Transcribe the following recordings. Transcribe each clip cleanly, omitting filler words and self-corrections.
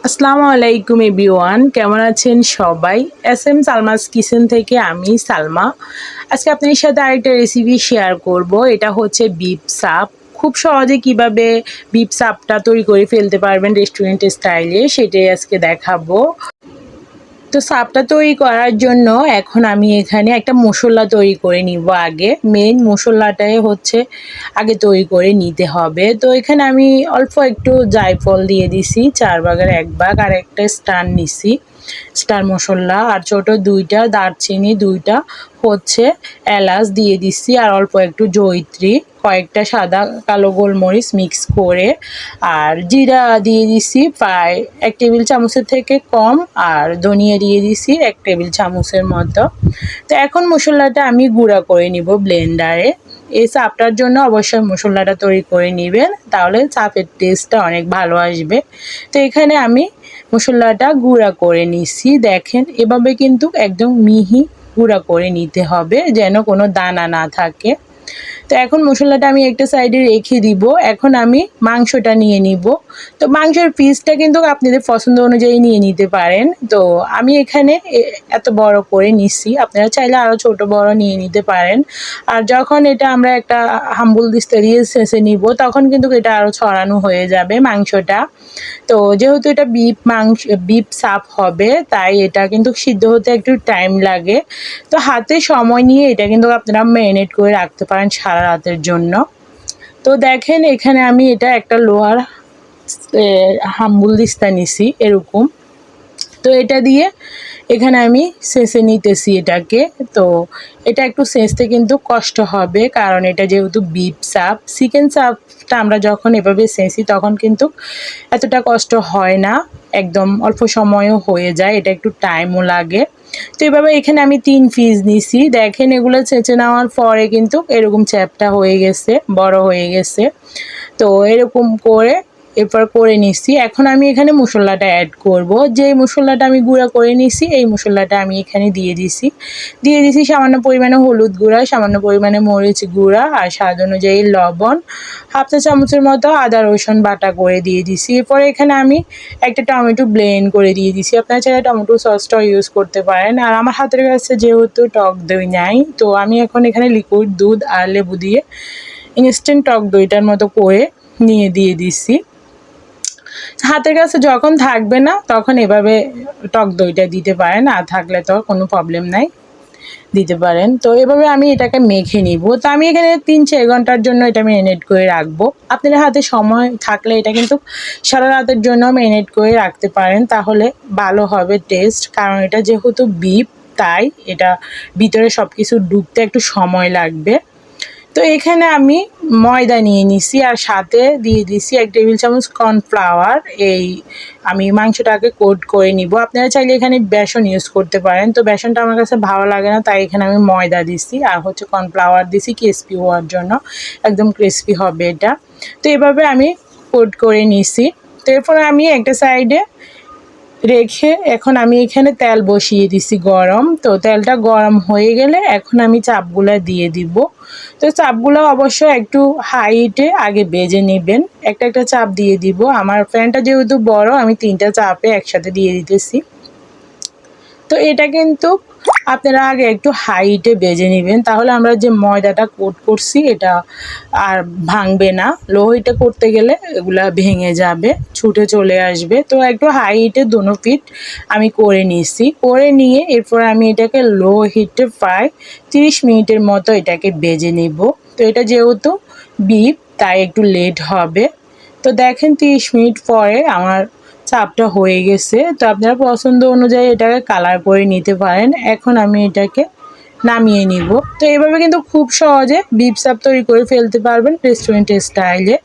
আসসালামু আলাইকুম এভরিওয়ান, কেমন আছেন সবাই? এস এম সালমাস কিচেন থেকে আমি সালমা। আজকে আপনাদের সাথে আরেকটা রেসিপি শেয়ার করব। এটা হচ্ছে বিফ সাপ। খুব সহজে কিভাবে বিফ সাপটা তৈরি করে ফেলতে পারবেন রেস্টুরেন্ট স্টাইলে, সেটাই আজকে দেখাবো। তো সাপটা তৈরি করার জন্য এখন আমি এখানে একটা মশলা তৈরি করে নিব। আগে মেইন মশলাটাই হচ্ছে আগে তৈরি করে নিতে হবে। তো এখানে আমি অল্প একটু জায়ফল দিয়ে দিছি, 4 ভাগের 1 ভাগ, আর একটা স্টার নিছি, স্টার মশলা, আর ছোট 2টা দারচিনি, 2টা হচ্ছে এলাচ দিয়ে দিছি, আর অল্প একটু জয়িত্রী, কয়েকটা সাদা কালো গোলমরিচ মিক্স করে, আর জিরা দিয়ে দিছি প্রায় 1 টেবিল চামচের থেকে কম, আর ধনিয়া দিয়ে দিছি 1 টেবিল চামচের মতো। তো এখন মশলাটা আমি গুঁড়া করে নিব ব্লেন্ডারে। এই চাপটার জন্য অবশ্যই মশলাটা তৈরি করে নেবেন, তাহলে চাপের টেস্টটা অনেক ভালো আসবে। তো এখানে আমি মশলাটা গুঁড়া করে নিছি। দেখেন এভাবে কিন্তু একদম মিহি গুঁড়া করে নিতে হবে, যেন কোনো দানা না থাকে। তো এখন মশলাটা আমি একটা সাইডে রেখে দিব। এখন আমি মাংসটা নিয়ে নিব। তো মাংসের পিসটা কিন্তু আপনাদের পছন্দ অনুযায়ী নিয়ে নিতে পারেন। তো আমি এখানে এত বড় করে নিচ্ছি, আপনারা চাইলে আরও ছোট বড় নিয়ে নিতে পারেন। আর যখন এটা আমরা একটা হাম্বুল দিস্তা দিয়ে ছেঁচে নিব, তখন কিন্তু এটা আরও ছড়ানো হয়ে যাবে মাংসটা। তো যেহেতু এটা বিফ সাপ হবে, তাই এটা কিন্তু সিদ্ধ হতে একটু টাইম লাগে। তো হাতে সময় নিয়ে এটা কিন্তু আপনারা ম্যারিনেট করে রাখতে পারেন সারা রাতের জন্য। তো দেখেন এখানে আমি এটা একটা লোহার হাম্বুল দিস্তা নিছি এরকম। তো এটা দিয়ে এখানে আমি ছেঁচে নিতেছি এটাকে। তো এটা একটু ছেঁচতে কিন্তু কষ্ট হবে, কারণ এটা যেহেতু বিফ সাপ। চিকেন সাপটা আমরা যখন এভাবে ছেঁচি তখন কিন্তু এতটা কষ্ট হয় না, একদম অল্প সময়ও হয়ে যায়, এটা একটু টাইমও লাগে। তো এভাবে এখানে আমি 3 পিস নিছি। দেখেন এগুলো ছেঁচে নেওয়ার পরে কিন্তু এরকম চ্যাপটা হয়ে গেছে, বড় হয়ে গেছে। তো এরকম করে এরপর করে নিচ্ছি। এখন আমি এখানে মশলাটা অ্যাড করব। যে মশলাটা আমি গুঁড়া করে নিছি, এই মশলাটা আমি এখানে দিয়ে দিছি সামান্য পরিমাণে হলুদ গুঁড়া, সামান্য পরিমাণে মরিচ গুঁড়া, আর স্বাদ অনুযায়ী লবণ, হাফ চা চামচের মতো আদা রসুন বাটা করে দিয়ে দিছি। এরপরে এখানে আমি একটা টমেটো ব্লেন্ড করে দিয়ে দিছি। আপনারা চাইলে টমেটো সসটাও ইউজ করতে পারেন। আর আমার হাতের কাছে যেহেতু টক দই নাই, তো আমি এখন এখানে লিকুইড দুধ আর লেবু দিয়ে ইনস্ট্যান্ট টক দইটার মতো করে দিয়ে দিছি। হাতের কাছে যখন থাকবে না তখন এভাবে টক দইটা দিতে পারেন, আর থাকলে তো কোনো প্রবলেম নাই, দিতে পারেন। তো এভাবে আমি এটাকে মেখে নিব। তো আমি এখানে 3-4 ঘন্টার জন্য এটা ম্যারিনেট করে রাখবো। আপনাদের হাতে সময় থাকলে এটা কিন্তু সারা রাতের জন্য ম্যারিনেট করে রাখতে পারেন, তাহলে ভালো হবে টেস্ট। কারণ এটা যেহেতু বিফ, তাই এটা ভিতরে সব কিছু ঢুকতে একটু সময় লাগবে। তো এখানে আমি ময়দা নিয়ে নিছি, আর সাথে দিয়ে দিছি 1 টেবিল চামচ কর্নফ্লাওয়ার। এই আমি মাংসটাকে কোট করে নিব। আপনারা চাইলে এখানে বেসন ইউজ করতে পারেন। তো বেসনটা আমার কাছে ভালো লাগে না, তাই এখানে আমি ময়দা দিছি, আর হচ্ছে কর্নফ্লাওয়ার দিছি ক্রিস্পি হওয়ার জন্য, একদম ক্রিস্পি হবে এটা। তো এভাবে আমি কোট করে নিছি। তো এরপরে আমি একটা সাইডে রেখে এখন আমি এখানে তেল বসিয়ে দিছি গরম। তো তেলটা গরম হয়ে গেলে এখন আমি চাপগুলো দিয়ে দিব। তো চাপগুলো অবশ্যই একটু হাইটে আগে ভেজে নেবেন। একটা একটা চাপ দিয়ে দিব। আমার প্যানটা যেহেতু বড়, আমি 3টা চাপে একসাথে দিয়ে দিতেছি। তো এটা কিন্তু আপনারা আগে একটু হাইটে ভেজে নেবেন, তাহলে আমরা যে ময়দাটা কোট করছি এটা আর ভাঙবে না। লো হিটে করতে গেলে এগুলা ভেঙে যাবে, ছুটে চলে আসবে। তো একটু হাইটে দোনো পিঠ আমি করে নিয়েছি। করে নিয়ে এরপর আমি এটাকে লো হিটে প্রায় 30 মিনিটের মতো এটাকে ভেজে নেব। তো এটা যেহেতু বিফ, তাই একটু লেট হবে। তো দেখেন 30 মিনিট পরে আমার চাপটা হয়ে গেছে। তো আপনারা পছন্দ অনুযায়ী এটাকে কালার করে নিতে পারেন। এখন আমি এটাকে নামিয়ে নিব। তো এভাবে কিন্তু খুব সহজে বিফ চাপ তৈরি করে ফেলতে পারবেন রেস্টুরেন্টের স্টাইলে।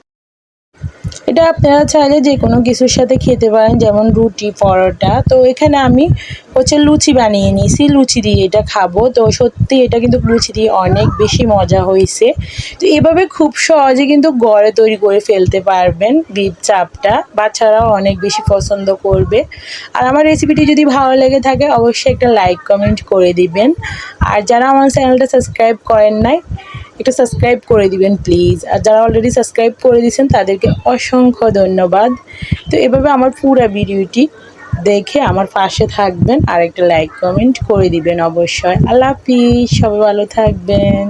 এটা আপনারা চাইলে যে কোনো কিছুর সাথে খেতে পারেন, যেমন রুটি, পরোটা। তো এখানে আমি হচ্ছে লুচি বানিয়ে নিয়েছি, লুচি দিয়ে এটা খাবো। তো সত্যি এটা কিন্তু লুচি দিয়ে অনেক বেশি মজা হয়েছে। তো এভাবে খুব সহজে কিন্তু ঘরে তৈরি করে ফেলতে পারবেন বিফ চাপটা, বাচ্চারাও অনেক বেশি পছন্দ করবে। আর আমার রেসিপিটি যদি ভালো লেগে থাকে অবশ্যই একটা লাইক কমেন্ট করে দিবেন। আর যারা আমার চ্যানেলটা সাবস্ক্রাইব করেন নাই, একটা সাবস্ক্রাইব করে দিবেন প্লিজ। আর যারা অলরেডি সাবস্ক্রাইব করে দিয়েছেন তাদেরকে অসংখ্য ধন্যবাদ। তো এভাবে আমার পুরো ভিডিওটি দেখে আমার পাশে থাকবেন আর একটা লাইক কমেন্ট করে দিবেন অবশ্যই। আল্লাহ হাফিজ, সবাই ভালো থাকবেন।